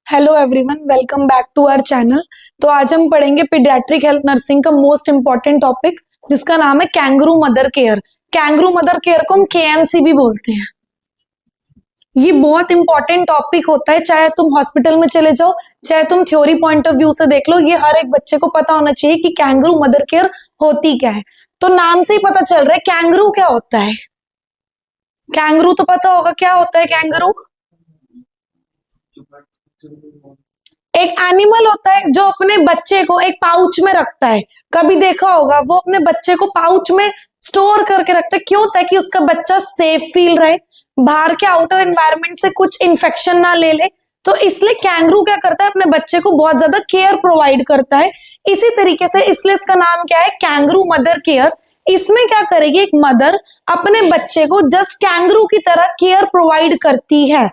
Hello everyone, welcome back to our channel. तो आज हम पढ़ेंगे पीडियाट्रिक हेल्थ नर्सिंग का मोस्ट इंपॉर्टेंट टॉपिक जिसका नाम है kangaroo mother care. Kangaroo mother care को हम केएमसी भी बोलते हैं। ये बहुत इंपॉर्टेंट टॉपिक होता है, चाहे तुम हॉस्पिटल में चले जाओ, चाहे तुम थ्योरी पॉइंट ऑफ व्यू से देख लो, ये हर एक बच्चे को पता होना चाहिए कि कैंगरू मदर केयर होती क्या है। तो नाम से ही पता चल रहा है कैंगरू क्या होता है। कैंगरू तो पता होगा क्या होता है। कैंगरू एक एनिमल होता है जो अपने बच्चे को एक पाउच में रखता है। कभी देखा होगा वो अपने बच्चे को पाउच में स्टोर करके रखता है, क्यों? ताकि उसका बच्चा सेफ फील रहे, बाहर के आउटर एनवायरनमेंट से कुछ इन्फेक्शन ना ले ले। तो इसलिए कैंगरू क्या करता है, अपने बच्चे को बहुत ज्यादा केयर प्रोवाइड करता है। इसी तरीके से इसलिए इसका नाम क्या है, कैंगरू मदर केयर। इसमें क्या करेगी, एक मदर अपने बच्चे को जस्ट कैंगरू की तरह केयर प्रोवाइड करती है,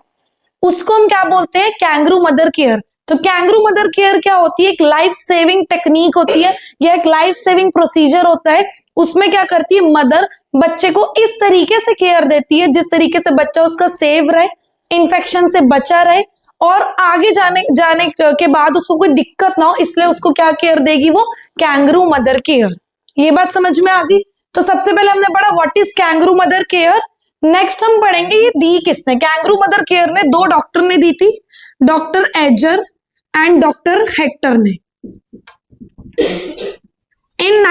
उसको हम क्या बोलते हैं, कैंगरू मदर केयर। तो कैंगरू मदर केयर क्या होती है, एक लाइफ सेविंग टेक्निक होती है, या एक लाइफ सेविंग प्रोसीजर होता है। उसमें क्या करती है, मदर बच्चे को इस तरीके से केयर देती है जिस तरीके से बच्चा उसका सेव रहे, इन्फेक्शन से बचा रहे, और आगे जाने के बाद उसको कोई दिक्कत ना हो, इसलिए उसको क्या केयर देगी, वो कैंगरू मदर केयर। ये बात समझ में आ गई। तो सबसे पहले हमने पढ़ा what is kangaroo mother care. Next हम पढ़ेंगे ये दी किसने। कैंगरू मदर केयर ने दो डॉक्टर ने दी थी, डॉक्टर एजर एंड डॉक्टर हेक्टर ने। इन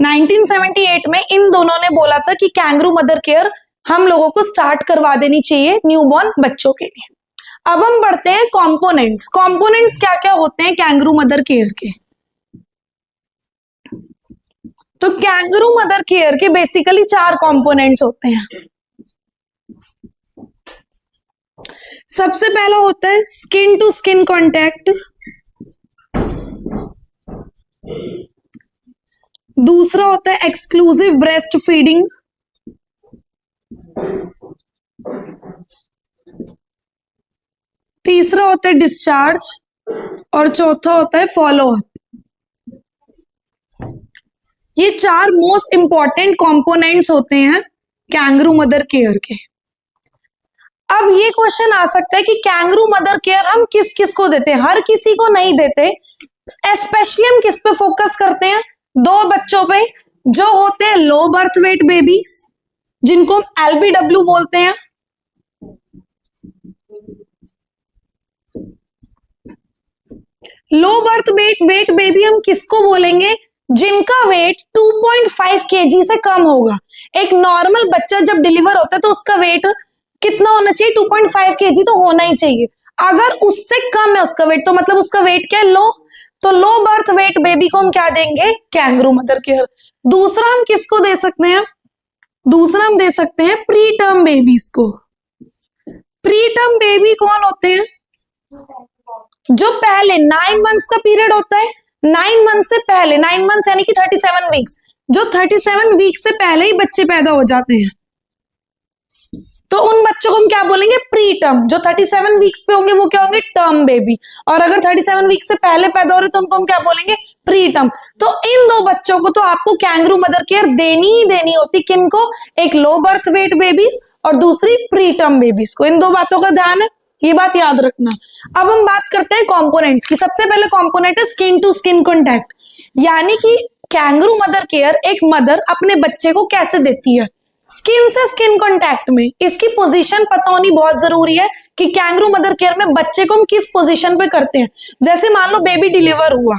1978 में इन दोनों ने बोला था कि कैंगरू मदर केयर हम लोगों को स्टार्ट करवा देनी चाहिए न्यूबॉर्न बच्चों के लिए। अब हम बढ़ते हैं कंपोनेंट्स। कंपोनेंट्स क्या क्या होते हैं कैंगरू मदर केयर के। तो कैंगरू मदर केयर के बेसिकली 4 कंपोनेंट्स होते हैं। सबसे पहला होता है स्किन टू स्किन कांटेक्ट, दूसरा होता है एक्सक्लूसिव ब्रेस्ट फीडिंग, तीसरा होता है डिस्चार्ज, और चौथा होता है फॉलो अप। ये 4 मोस्ट इंपॉर्टेंट कंपोनेंट्स होते हैं कैंगरू मदर केयर के। अब ये क्वेश्चन आ सकता है कि कैंगरू मदर केयर हम किस किस को देते हैं। हर किसी को नहीं देते, स्पेशली हम किस पे फोकस करते हैं, 2 बच्चों पे जो होते हैं लो बर्थ वेट बेबीज, जिनको हम एलबीडब्ल्यू बोलते हैं, लो बर्थ वेट बेबी हम किसको बोलेंगे, जिनका वेट 2.5 kg से कम होगा। एक नॉर्मल बच्चा जब डिलीवर होता है तो उसका वेट कितना होना चाहिए, 2.5 kg तो होना ही चाहिए। अगर उससे कम है उसका वेट तो मतलब उसका वेट क्या है, लो। तो लो बर्थ वेट बेबी को हम क्या देंगे, कैंगरू मदर केयर। दूसरा हम किसको दे सकते हैं, दूसरा हम दे सकते हैं प्री टर्म बेबीज को। प्री टर्म बेबी कौन होते हैं, जो पहले 9 मंथ्स का पीरियड होता है, 9 मंथ से पहले, 9 मंथ्स यानी कि 37 वीक्स, जो 37 वीक से पहले ही बच्चे पैदा हो जाते हैं, तो उन बच्चों को हम क्या बोलेंगे, प्री टर्म। जो 37 वीक्स पे होंगे वो क्या होंगे, टर्म बेबी। और अगर 37 वीक से पहले पैदा हो रहे तो उनको हम क्या बोलेंगे, प्री टर्म। तो इन 2 बच्चों को तो आपको कैंगरू मदर केयर देनी ही देनी होती। किनको, एक लो बर्थ वेट बेबीज और दूसरी प्री टर्म बेबीज को। इन 2 बातों का ध्यान है, ये बात याद रखना। अब हम बात करते हैं कंपोनेंट्स की। सबसे पहले कंपोनेंट है स्किन टू स्किन कांटेक्ट, यानी कि कैंगरू मदर केयर एक मदर अपने बच्चे को कैसे देती है, स्किन से स्किन कांटेक्ट में। इसकी पोजीशन पता होनी बहुत जरूरी है कि कैंगरू मदर केयर में बच्चे को हम किस पोजीशन पे करते हैं। जैसे मान लो बेबी डिलीवर हुआ,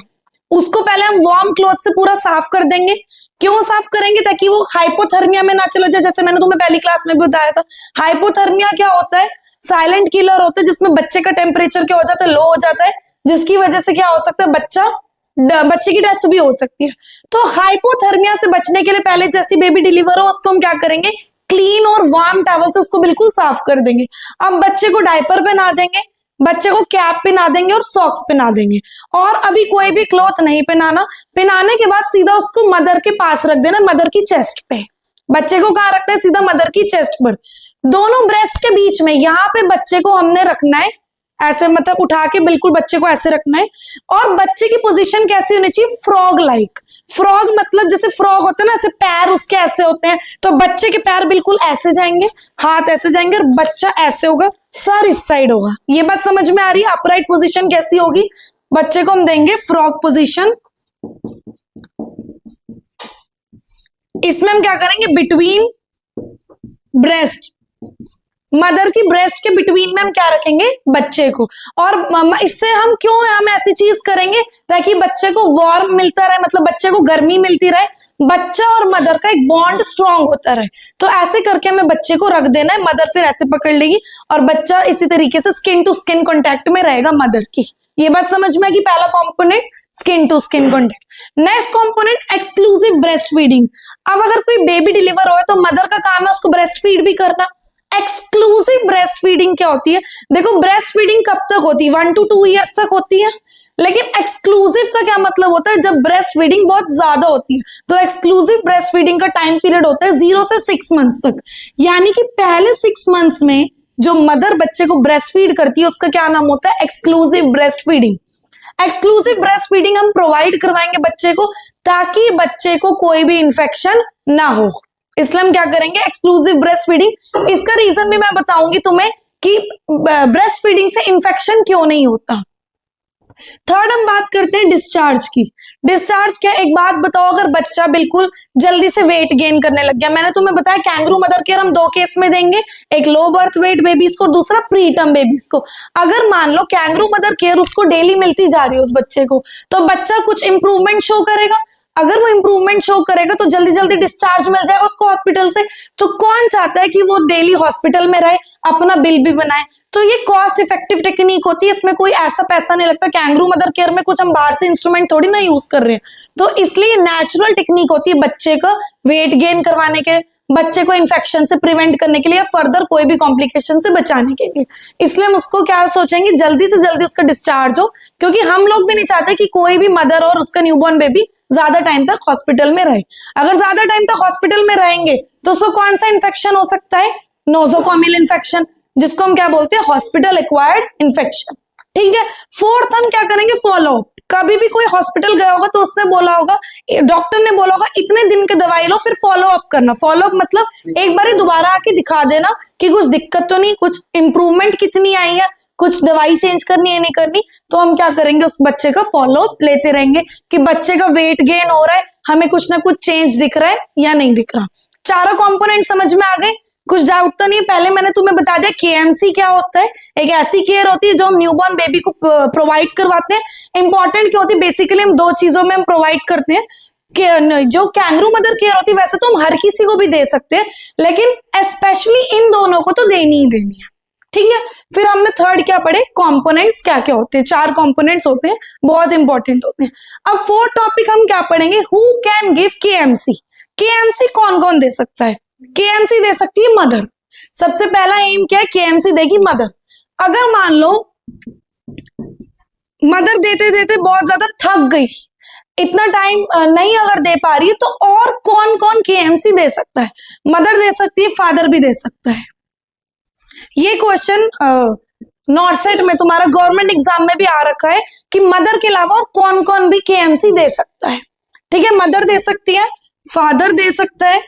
उसको पहले हम वार्म क्लॉथ से पूरा साफ कर देंगे। क्यों साफ करेंगे, ताकि वो हाइपोथर्मिया में ना चला जाए। जैसे मैंने तुम्हें पहली क्लास में बताया था, हाइपोथर्मिया क्या होता है, साइलेंट किलर होता है, जिसमें बच्चे का टेम्परेचर क्या हो जाता है, लो हो जाता है, जिसकी वजह से क्या हो सकता है, बच्चे की डेथ भी हो सकती है। तो हाइपोथर्मिया से बचने के लिए पहले जैसी बेबी डिलीवर हो उसको हम क्या करेंगे, क्लीन और वार्म टॉवल से उसको बिल्कुल साफ कर देंगे। अब बच्चे को डायपर पहना देंगे, बच्चे को कैप पहना देंगे और सॉक्स पहना देंगे। और अभी कोई भी क्लॉथ नहीं पहनाना। पहनाने के बाद सीधा उसको मदर के पास रख देना, मदर की चेस्ट पे। बच्चे को कहाँ रखना है, सीधा मदर की चेस्ट पर, दोनों ब्रेस्ट के बीच में। यहाँ पे बच्चे को हमने रखना है ऐसे मतलब उठा के बिल्कुल बच्चे को ऐसे रखना है। और बच्चे की पोजीशन कैसी होनी चाहिए? Frog like. फ्रॉग मतलब जैसे फ्रॉग होता है ना, ऐसे पैर उसके ऐसे होते हैं, तो बच्चे के पैर बिल्कुल ऐसे जाएंगे, हाथ ऐसे जाएंगे और बच्चा ऐसे होगा, सर इस साइड होगा। ये बात समझ में आ रही है? अपराइट पोजीशन कैसी होगी? बच्चे को हम देंगे फ्रॉग पोजीशन। इसमें हम क्या करेंगे? बिटवीन ब्रेस्ट, मदर की ब्रेस्ट के बिटवीन में हम क्या रखेंगे? बच्चे को। और इससे हम क्यों हम ऐसी चीज करेंगे? ताकि बच्चे को वार्म मिलता रहे, मतलब बच्चे को गर्मी मिलती रहे, बच्चा और मदर का एक बॉन्ड स्ट्रांग होता रहे। तो ऐसे करके हमें बच्चे को रख देना है, मदर फिर ऐसे पकड़ लेगी और बच्चा इसी तरीके से स्किन टू स्किन कॉन्टैक्ट में रहेगा मदर की। ये बात समझ में आएगी? पहला component skin to skin contact. Next component exclusive breast feeding. अब अगर कोई बेबी डिलीवर हो तो मदर का काम है उसको ब्रेस्ट फीड भी करना। एक्सक्लूसिव ब्रेस्ट फीडिंग क्या होती है? देखो ब्रेस्ट फीडिंग कब तक होती है? 1 to 2 ईयर्स तक होती है। लेकिन एक्सक्लूसिव का क्या मतलब होता है? जब ब्रेस्ट फीडिंग बहुत ज्यादा होती है तो एक्सक्लूसिव ब्रेस्ट फीडिंग का टाइम पीरियड होता है 0 से 6 मंथ्स तक। यानी कि पहले 6 मंथ्स में जो मदर बच्चे को ब्रेस्ट फीड करती है उसका क्या नाम होता है? Exclusive breast feeding. Exclusive breast feeding हम प्रोवाइड करवाएंगे बच्चे को ताकि बच्चे को कोई भी इंफेक्शन ना हो, इसलिए हम क्या करेंगे? Exclusive breast feeding. इसका रीजन भी मैं बताऊंगी तुम्हें कि ब्रेस्ट फीडिंग से इंफेक्शन क्यों नहीं होता। थर्ड हम बात करते हैं डिस्चार्ज की। डिस्चार्ज क्या? एक बात बताओ, अगर बच्चा बिल्कुल जल्दी से वेट गेन करने लग गया, मैंने तुम्हें बताया कैंगरू मदर केयर हम 2 केस में देंगे, एक लो बर्थ वेट बेबीज को, दूसरा प्री टर्म बेबीज को। अगर मान लो कैंगरू मदर केयर उसको डेली मिलती जा रही है उस बच्चे को, तो बच्चा कुछ इंप्रूवमेंट शो करेगा। अगर वो इंप्रूवमेंट शो करेगा तो जल्दी जल्दी डिस्चार्ज मिल जाएगा उसको हॉस्पिटल से। तो कौन चाहता है कि वो डेली हॉस्पिटल में रहे, अपना बिल भी बनाए? तो ये कॉस्ट इफेक्टिव टेक्निक होती है, इसमें कोई ऐसा पैसा नहीं लगता। कैंगरू मदर केयर में कुछ हम बाहर से इंस्ट्रूमेंट थोड़ी ना यूज कर रहे हैं, तो इसलिए नेचुरल टेक्निक होती है बच्चे का वेट गेन करवाने के, बच्चे को इन्फेक्शन से प्रिवेंट करने के लिए, फर्दर कोई भी कॉम्प्लिकेशन से बचाने के लिए। इसलिए हम उसको क्या सोचेंगे? जल्दी से जल्दी उसका डिस्चार्ज हो, क्योंकि हम लोग भी नहीं चाहते कि कोई भी मदर और उसका न्यूबॉर्न बेबी ज्यादा टाइम तक हॉस्पिटल में रहे। अगर ज्यादा टाइम तक हॉस्पिटल में रहेंगे तो उसको कौन सा इन्फेक्शन हो सकता है? नोजोकॉमियल इन्फेक्शन, जिसको हम क्या बोलते हैं? Hospital acquired infection. ठीक है। फोर्थ हम क्या करेंगे? Follow up. कभी भी कोई हॉस्पिटल गया होगा तो उसने बोला होगा, डॉक्टर ने बोला होगा इतने दिन की दवाई लो, फिर फॉलो अप करना। फॉलो अप मतलब एक बार दोबारा आके दिखा देना कि कुछ दिक्कत तो नहीं, कुछ इंप्रूवमेंट कितनी आई है, कुछ दवाई चेंज करनी है नहीं करनी। तो हम क्या करेंगे? उस बच्चे का फॉलो अप लेते रहेंगे कि बच्चे का वेट गेन हो रहा है, हमें कुछ ना कुछ चेंज दिख रहा है या नहीं दिख रहा। चारों कंपोनेंट समझ में आ गए? कुछ डाउट तो नहीं? पहले मैंने तुम्हें बता दिया केएमसी क्या होता है। एक ऐसी केयर होती है जो हम न्यूबॉर्न बेबी को प्रोवाइड करवाते हैं। इंपॉर्टेंट क्या होती है? बेसिकली हम 2 चीजों में हम प्रोवाइड करते हैं। जो कैंगरू मदर केयर होती है वैसे तो हम हर किसी को भी दे सकते हैं, लेकिन स्पेशली इन दोनों को तो देनी ही देनी है। ठीक है। फिर हमने थर्ड क्या पढ़े? कंपोनेंट्स क्या क्या होते हैं। 4 कंपोनेंट्स होते हैं, बहुत इंपॉर्टेंट होते हैं। अब फोर्थ टॉपिक हम क्या पढ़ेंगे? Who can give KMC. KMC कौन कौन दे सकता है? केएमसी दे सकती है मदर। सबसे पहला एम क्या है? केएमसी देगी मदर। अगर मान लो मदर देते देते बहुत ज्यादा थक गई, इतना टाइम नहीं अगर दे पा रही है, तो और कौन कौन केएमसी दे सकता है? मदर दे सकती है, फादर भी दे सकता है। ये क्वेश्चन नॉर्सेट में तुम्हारा गवर्नमेंट एग्जाम में भी आ रखा है कि मदर के अलावा और कौन कौन भी केएमसी दे सकता है। ठीक है। मदर दे सकती है, फादर दे सकता है,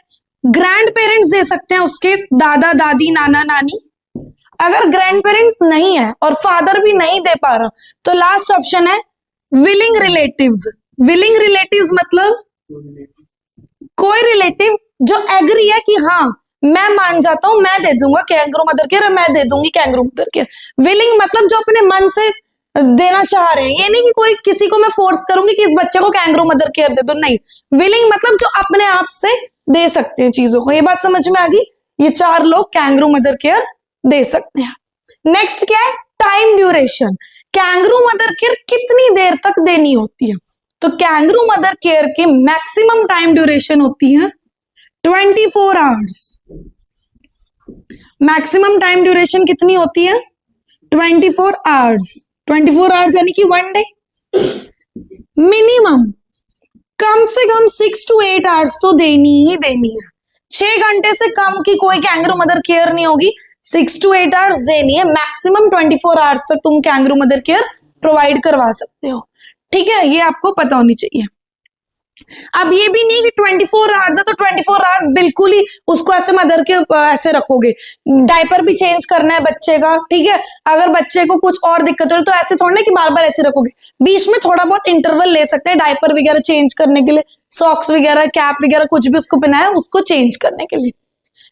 ग्रैंड पेरेंट्स दे सकते हैं, उसके दादा दादी नाना नानी। अगर ग्रैंड पेरेंट्स नहीं है और फादर भी नहीं दे पा रहा तो लास्ट ऑप्शन है विलिंग रिलेटिव्स। विलिंग रिलेटिव्स मतलब कोई रिलेटिव जो एग्री है कि हाँ मैं मान जाता हूं, मैं दे दूंगा कैंगरू मदर केयर, मैं दे दूंगी कैंगरू मदर केयर। विलिंग मतलब जो अपने मन से देना चाह रहे हैं, ये नहीं कि कोई किसी को मैं फोर्स करूंगी कि इस बच्चे को कैंगरू मदर केयर दे दो, नहीं। विलिंग मतलब जो अपने आप से दे सकते हैं चीजों को। ये बात समझ में आ गई? ये 4 लोग कैंगरू मदर केयर दे सकते हैं। नेक्स्ट क्या है? Time duration. Kangaroo mother care कितनी देर तक देनी होती है? तो कैंगरू मदर केयर की मैक्सिमम टाइम ड्यूरेशन होती है 24 आवर्स। मैक्सिमम टाइम ड्यूरेशन कितनी होती है? 24 आवर्स। 24 आवर्स यानी कि 1 डे। मिनिमम कम से कम 6 to 8 आवर्स तो देनी ही देनी है। 6 घंटे से कम की कोई कैंगरू मदर केयर नहीं होगी। 6 to 8 आवर्स देनी है, मैक्सिमम 24 आवर्स तक तुम कैंगरू मदर केयर प्रोवाइड करवा सकते हो। ठीक है, ये आपको पता होनी चाहिए। अब ये भी नहीं कि 24 आवर्स है तो 24 आवर्स बिल्कुल ही उसको ऐसे मदर के ऐसे रखोगे, डायपर भी चेंज करना है बच्चे का। ठीक है, अगर बच्चे को कुछ और दिक्कत हो रही तो ऐसे थोड़ा ना कि बार बार ऐसे रखोगे, बीच में थोड़ा बहुत इंटरवल ले सकते हैं डायपर वगैरह चेंज करने के लिए, सॉक्स वगैरह, कैप वगैरह कुछ भी उसको पहनाया उसको चेंज करने के लिए।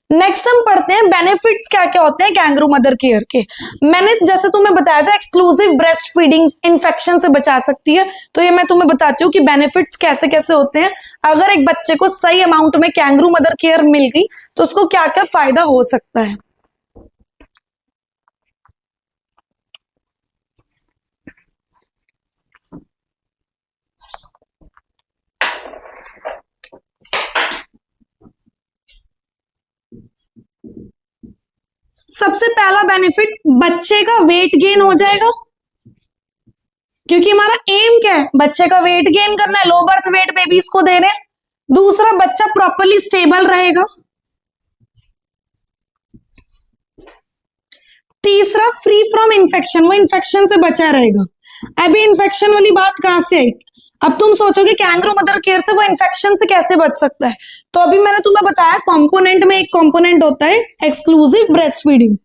नेक्स्ट हम पढ़ते हैं बेनिफिट्स क्या क्या होते हैं कैंगरू मदर केयर के। मैंने जैसे तुम्हें बताया था एक्सक्लूसिव ब्रेस्ट फीडिंग इन्फेक्शन से बचा सकती है, तो ये मैं तुम्हें बताती हूँ कि बेनिफिट्स कैसे कैसे होते हैं। अगर एक बच्चे को सही अमाउंट में कैंगरू मदर केयर मिल गई तो उसको क्या क्या फायदा हो सकता है। सबसे पहला बेनिफिट, बच्चे का वेट गेन हो जाएगा, क्योंकि हमारा एम क्या है, बच्चे का वेट गेन करना है, लो बर्थ वेट बेबीज को दे रहे हैं। दूसरा, बच्चा प्रॉपरली स्टेबल रहेगा। तीसरा, फ्री फ्रॉम इन्फेक्शन, वो इन्फेक्शन से बचा रहेगा। अभी इन्फेक्शन वाली बात कहां से आई, अब तुम सोचोगे कैंगरू मदर केयर से वो इन्फेक्शन से कैसे बच सकता है, तो अभी मैंने तुम्हें बताया कंपोनेंट में एक कंपोनेंट होता है एक्सक्लूसिव ब्रेस्ट फीडिंग।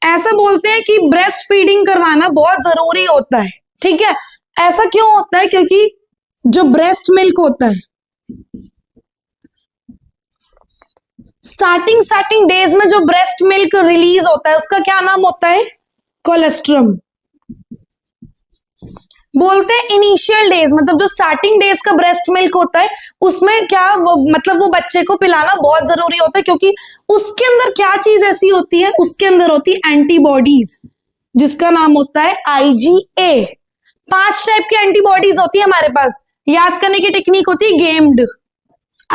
ऐसा बोलते हैं कि ब्रेस्ट फीडिंग करवाना बहुत जरूरी होता है। ठीक है, ऐसा क्यों होता है, क्योंकि जो ब्रेस्ट मिल्क होता है स्टार्टिंग डेज में जो ब्रेस्ट मिल्क रिलीज होता है उसका क्या नाम होता है, कोलेस्ट्रम। बोलते हैं इनिशियल डेज, मतलब जो स्टार्टिंग डेज का ब्रेस्ट मिल्क होता है उसमें क्या वो मतलब वो बच्चे को पिलाना बहुत जरूरी होता है, क्योंकि उसके अंदर क्या चीज ऐसी होती है, उसके अंदर होती है एंटीबॉडीज जिसका नाम होता है IgA। 5 टाइप की एंटीबॉडीज होती है हमारे पास, याद करने की टेक्निक होती है gamed,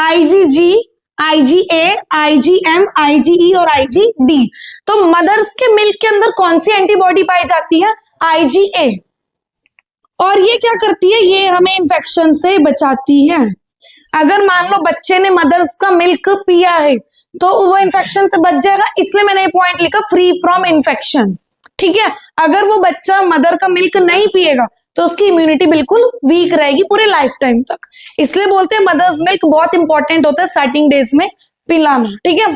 IgG, IgA, IgM, IgE और IgD। तो मदर्स के मिल्क के अंदर कौन सी एंटीबॉडी पाई जाती है, IgA, और ये क्या करती है, ये हमें इन्फेक्शन से बचाती है। अगर मान लो बच्चे ने मदर्स का मिल्क पिया है तो वो इन्फेक्शन से बच जाएगा, इसलिए मैंने ये पॉइंट लिखा फ्री फ्रॉम इन्फेक्शन। ठीक है, अगर वो बच्चा मदर का मिल्क नहीं पिएगा तो उसकी इम्यूनिटी बिल्कुल वीक रहेगी पूरे लाइफ टाइम तक, इसलिए बोलते हैं मदर्स मिल्क बहुत इंपॉर्टेंट होता है स्टार्टिंग डेज में पिलाना। ठीक है,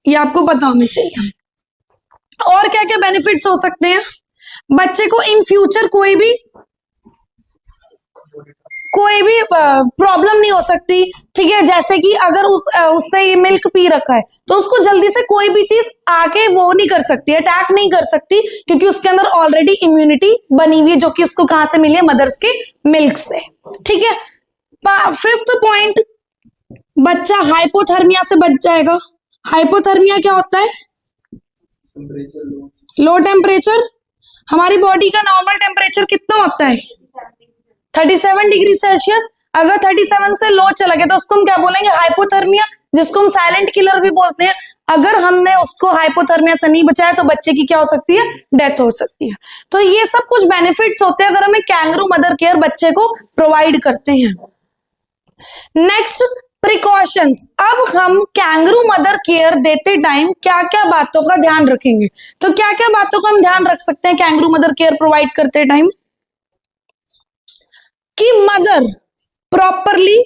ये आपको पता होना चाहिए। और क्या क्या बेनिफिट्स हो सकते हैं, बच्चे को इन फ्यूचर कोई भी प्रॉब्लम नहीं हो सकती। ठीक है, जैसे कि अगर उसने ये मिल्क पी रखा है तो उसको जल्दी से कोई भी चीज आके वो नहीं कर सकती, अटैक नहीं कर सकती, क्योंकि उसके अंदर ऑलरेडी इम्यूनिटी बनी हुई है जो कि उसको कहां से मिली है, मदर्स के मिल्क से। ठीक है, 5th पॉइंट, बच्चा हाइपोथर्मिया से बच जाएगा। हाइपोथर्मिया क्या होता है, लो टेम्परेचर। हमारी बॉडी का नॉर्मल टेम्परेचर कितना होता है, 37 डिग्री सेल्सियस। अगर 37 से लो चला गया तो उसको हम क्या बोलेंगे, हाइपोथर्मिया, जिसको हम साइलेंट किलर भी बोलते हैं। अगर हमने उसको हाइपोथर्मिया से नहीं बचाया तो बच्चे की क्या हो सकती है, डेथ हो सकती है। तो ये सब कुछ बेनिफिट्स होते हैं अगर हमें कैंगरू मदर केयर बच्चे को प्रोवाइड करते हैं। Next, precautions. अब हम कैंगरू मदर केयर देते टाइम क्या क्या बातों का ध्यान रखेंगे, तो क्या क्या बातों का हम ध्यान रख सकते हैं कैंगरू मदर केयर प्रोवाइड करते टाइम, कि मदर प्रॉपरली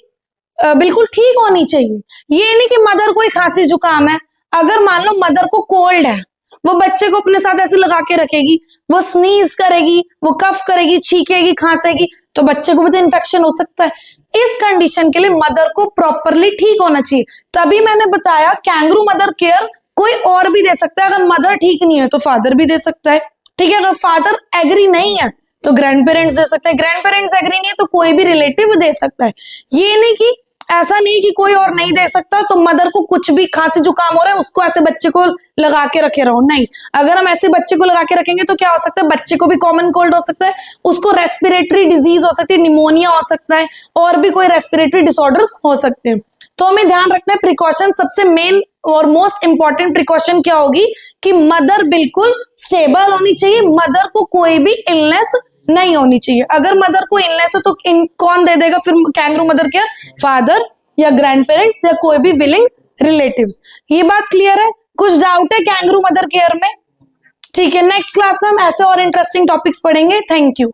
बिल्कुल ठीक होनी चाहिए। ये नहीं कि मदर को ही खांसी जुकाम है, अगर मान लो मदर को कोल्ड है, वो बच्चे को अपने साथ ऐसे लगा के रखेगी, वो स्नीज करेगी, वो कफ करेगी, छींकेगी, खांसेगी, तो बच्चे को भी तो इन्फेक्शन हो सकता है। इस कंडीशन के लिए मदर को प्रॉपरली ठीक होना चाहिए। तभी मैंने बताया कैंगरू मदर केयर कोई और भी दे सकता है, अगर मदर ठीक नहीं है तो फादर भी दे सकता है। ठीक है, अगर फादर एग्री नहीं है तो ग्रैंड पेरेंट्स दे सकते हैं, ग्रैंड पेरेंट्स एग्री नहीं है तो कोई भी रिलेटिव दे सकता है। ये नहीं कि ऐसा नहीं कि कोई और नहीं दे सकता, तो मदर को कुछ भी खांसी जुकाम हो रहा है उसको ऐसे बच्चे को लगा के रखे रहो, नहीं। अगर हम ऐसे बच्चे को लगा के रखेंगे तो क्या हो सकता है, बच्चे को भी कॉमन कोल्ड हो सकता है, उसको रेस्पिरेटरी डिजीज हो सकती है, निमोनिया हो सकता है, और भी कोई रेस्पिरेटरी डिसऑर्डर्स हो सकते हैं। तो हमें ध्यान रखना है प्रिकॉशन, सबसे मेन और मोस्ट इंपॉर्टेंट प्रिकॉशन क्या होगी कि मदर बिल्कुल स्टेबल होनी चाहिए, मदर को कोई भी इलनेस नहीं होनी चाहिए। अगर मदर को इलनेस है तो कौन दे देगा फिर कैंगरू मदर केयर, फादर या ग्रैंड पेरेंट्स या कोई भी विलिंग रिलेटिव्स। ये बात क्लियर है? कुछ डाउट है कैंगरू मदर केयर में? ठीक है, नेक्स्ट क्लास में हम ऐसे और इंटरेस्टिंग टॉपिक्स पढ़ेंगे। Thank you.